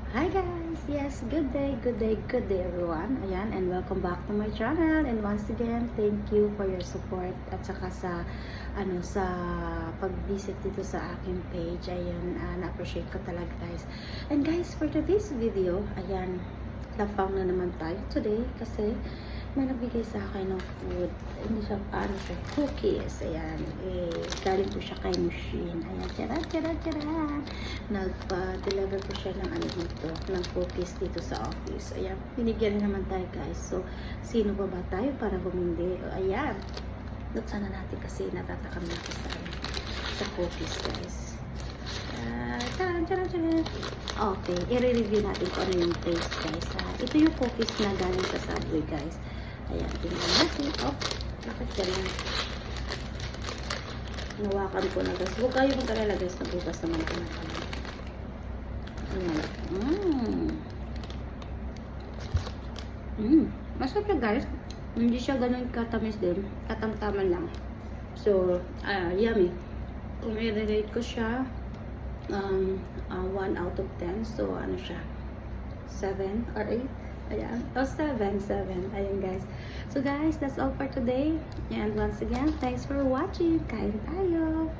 Hi guys! Yes, good day, good day, good day everyone. Ayan, and welcome back to my channel. And once again, thank you for your support at saka sa pag-visit dito sa aking page. Ayan, na-appreciate ko talaga guys. And guys, for today's video, ayan, lafang na naman tayo today kasi may nagbigay sa akin ng food. Hindi siya, cookies. Ayan, galing po siya kay Mushin. Ayan, tira. Nagpa-deliver po siya ng dito, ng cookies dito sa office. Ayan, binigyan naman tayo guys. So, sino pa ba tayo para humindi? Ayan, buksan na natin kasi natatakam natin sa cookies guys. Charan. Okay, i-review natin kung ano yung taste guys. Ito yung cookies na galing sa Subway guys. Ayan, tingnan natin. Oh, bakit ganyan? Nawakan ko na guys. Huwag kayo mag-alala guys. Nabukas naman ko na kami. Ayan. Masarap siya guys. Hindi siya ganun katamis din. Katamtaman lang. So, yummy. Kung i-rate ko siya, 1 out of 10. So, ano siya? 7 or 8? Ayan. Oh, 7. Ayan guys. So guys, that's all for today. And once again, thanks for watching. Kain tayo!